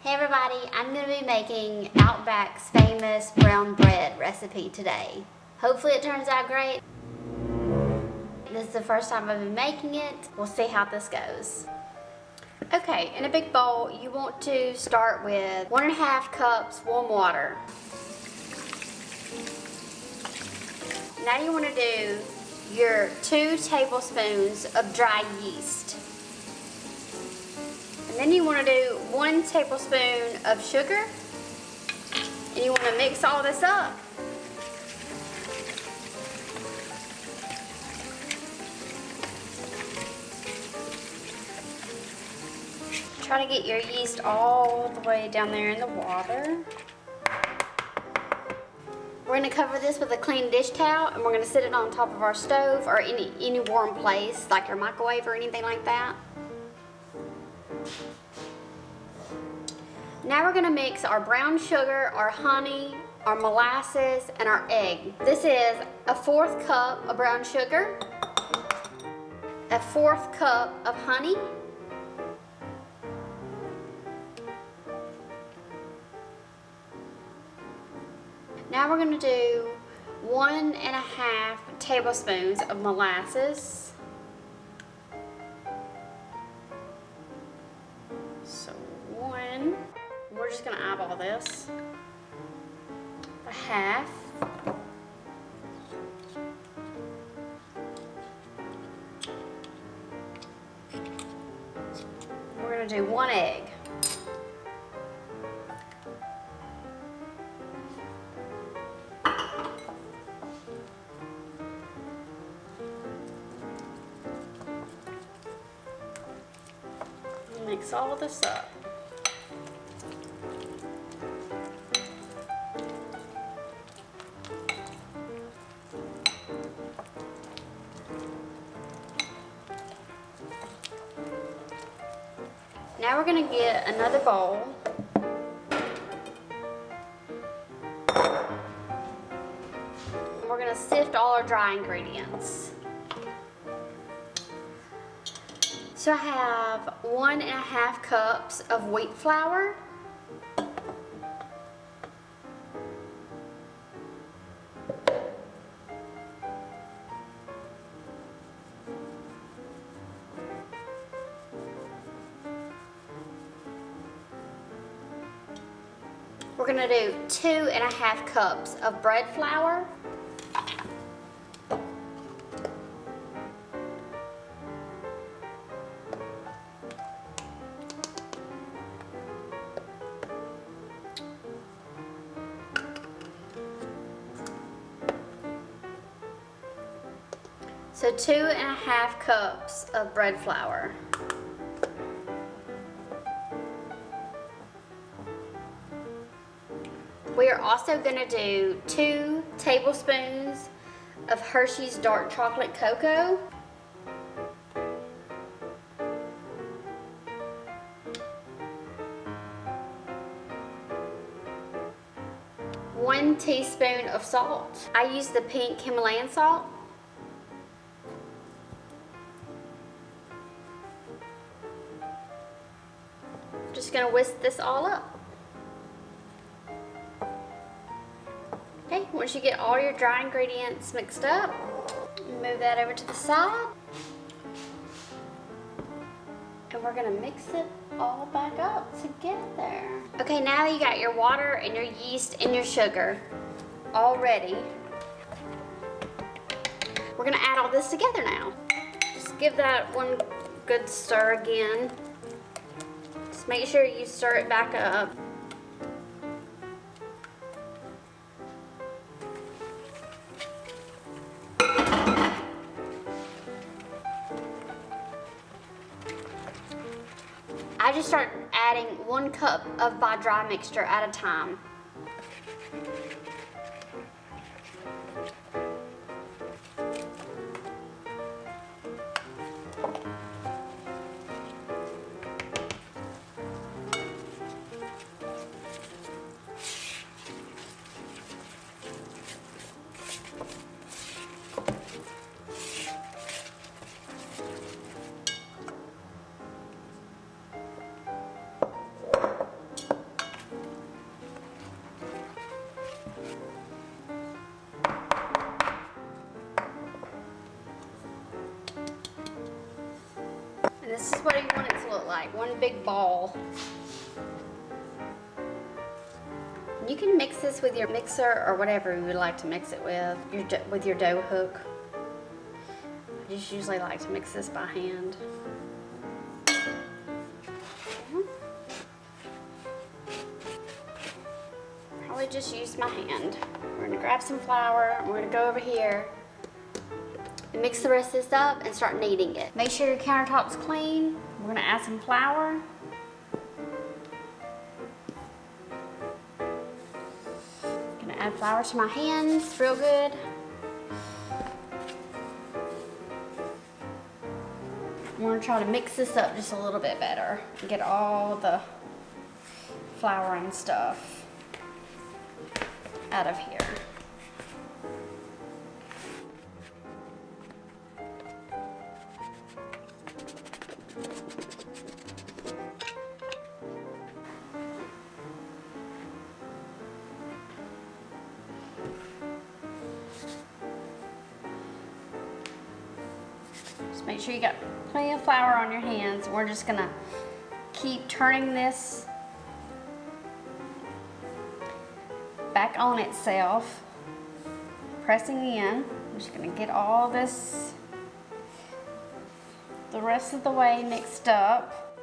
Hey everybody, I'm going to be making Outback's famous brown bread recipe today. Hopefully it turns out great. This is the first time I've been making it. We'll see how this goes. Okay, in a big bowl, you want to start with 1.5 cups warm water. Now you want to do your 2 tablespoons of dry yeast. And then you want to do 1 tablespoon of sugar. And you want to mix all this up. Try to get your yeast all the way down there in the water. We're going to cover this with a clean dish towel, and we're going to sit it on top of our stove or any warm place, like your microwave or anything like that. Now we're going to mix our brown sugar, our honey, our molasses, and our egg. This is a 1/4 cup of brown sugar, a 1/4 cup of honey, now we're going to do 1.5 tablespoons of molasses. So 1, we're just going to eyeball this. 1/2. We're going to do 1 egg. Mix all of this up. Now we're going to get another bowl. We're going to sift all our dry ingredients. So I have 1.5 cups of wheat flour, we're going to do 2.5 cups of bread flour, so 2.5 cups of bread flour. We are also going to do 2 tablespoons of Hershey's dark chocolate cocoa. One teaspoon of salt. I use the pink Himalayan salt. Just going to whisk this all up. Okay, once you get all your dry ingredients mixed up, move that over to the side. And we're going to mix it all back up together. Okay, now you got your water and your yeast and your sugar all ready. We're going to add all this together now. Just give that one good stir again. Just make sure you stir it back up. I just start adding 1 cup of my dry mixture at a time. like one big ball. You can mix this with your mixer or whatever you would like to mix it with your dough hook. I just usually like to mix this by hand. Probably just use my hand. We're gonna grab some flour, and we're gonna go over here and mix the rest of this up and start kneading it. Make sure your countertop's clean. We're gonna add some flour. Gonna add flour to my hands real good. We're gonna try to mix this up just a little bit better and get all the flour and stuff out of here. Just make sure you got plenty of flour on your hands. We're just gonna keep turning this back on itself, pressing in. I'm just gonna get all this the rest of the way mixed up.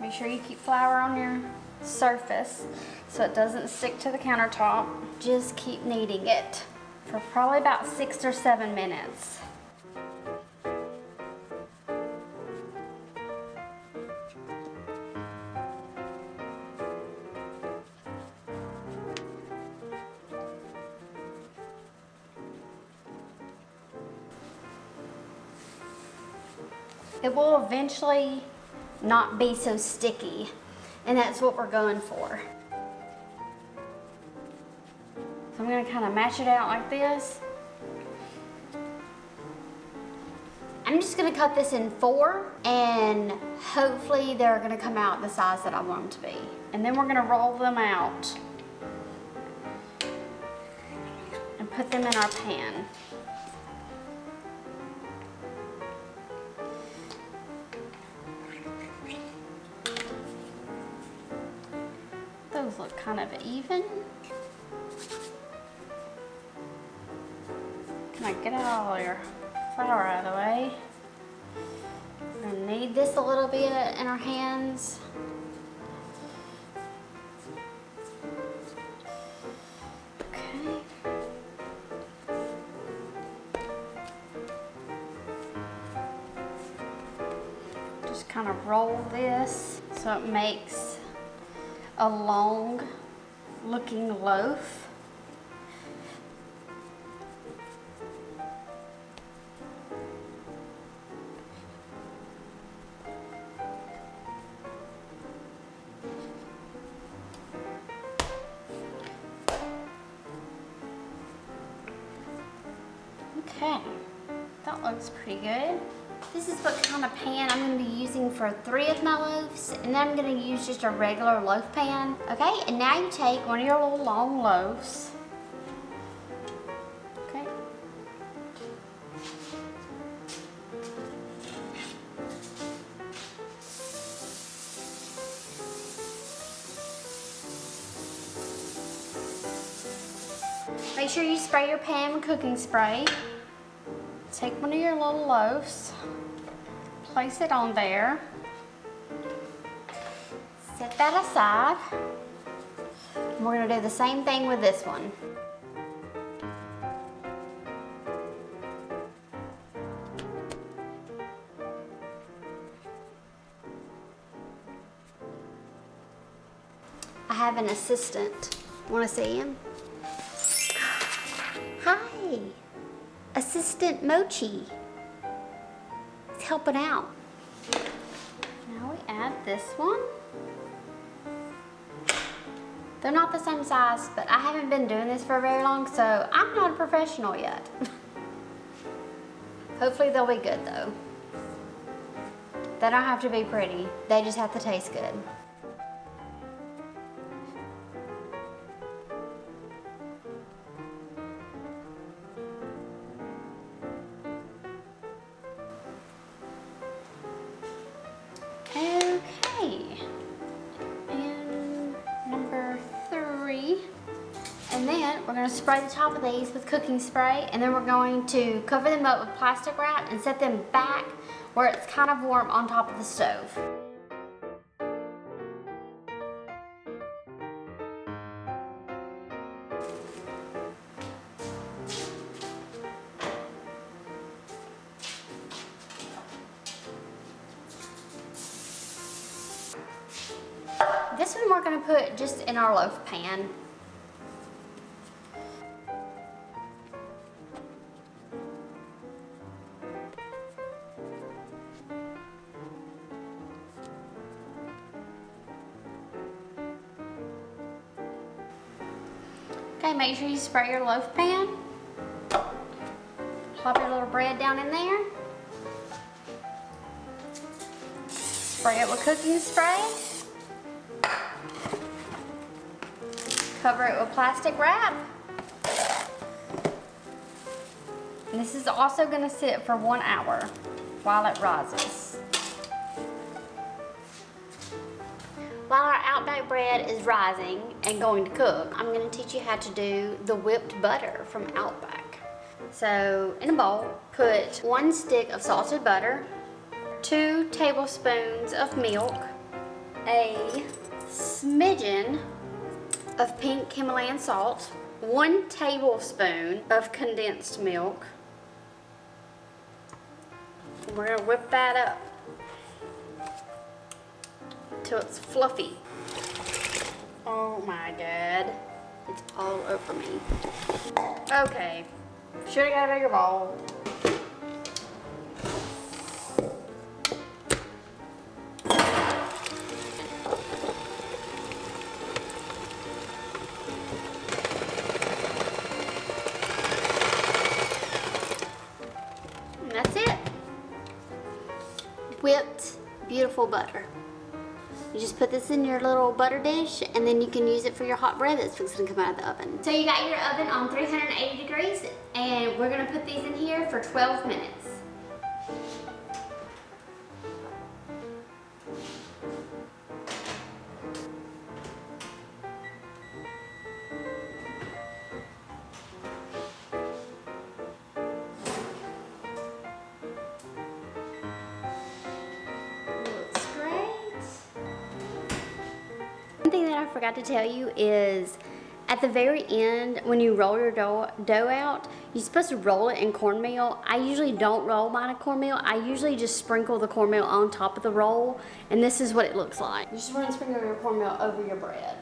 Make sure you keep flour on your surface so it doesn't stick to the countertop. Just keep kneading it for probably about 6 or 7 minutes. It will eventually not be so sticky, and that's what we're going for. So I'm gonna kind of mash it out like this. I'm just gonna cut this in 4, and hopefully they're gonna come out the size that I want them to be. And then we're gonna roll them out and put them in our pan. Those look kind of even. Can I get all your flour out of the way? We're gonna knead this a little bit in our hands. Okay. Just kind of roll this so it makes a long looking loaf. Okay, that looks pretty good. This is what kind of pan I'm going to be using for 3 of my loaves, and then I'm going to use just a regular loaf pan. Okay, and now you take one of your little long loaves. Okay. Make sure you spray your pan with cooking spray. Take one of your little loaves, place it on there, set that aside. And we're going to do the same thing with this one. I have an assistant. Want to see him? Hi! Assistant Mochi. He's helping out. Now we add this one. They're not the same size, but I haven't been doing this for very long, so I'm not a professional yet. Hopefully they'll be good though. They don't have to be pretty, they just have to taste good. Okay. And number 3. And then we're going to spray the top of these with cooking spray, and then we're going to cover them up with plastic wrap and set them back where it's kind of warm on top of the stove. This one we're going to put just in our loaf pan. Okay, make sure you spray your loaf pan. Plop your little bread down in there. Spray it with cooking spray. Cover it with plastic wrap. And this is also going to sit for 1 hour while it rises. While our Outback bread is rising and going to cook, I'm going to teach you how to do the whipped butter from Outback. So in a bowl, put 1 stick of salted butter, 2 tablespoons of milk, a smidgen of pink Himalayan salt, 1 tablespoon of condensed milk. We're going to whip that up till it's fluffy. Oh my God, it's all over me. Okay, should have got a bigger bowl. And that's it. Whipped, beautiful butter. You just put this in your little butter dish, and then you can use it for your hot bread that's fixing to come out of the oven. So you got your oven on 380 degrees, and we're gonna put these in here for 12 minutes. One thing that I forgot to tell you is at the very end, when you roll your dough out, you're supposed to roll it in cornmeal. I usually don't roll mine in cornmeal. I usually just sprinkle the cornmeal on top of the roll, and this is what it looks like. You just want to sprinkle your cornmeal over your bread.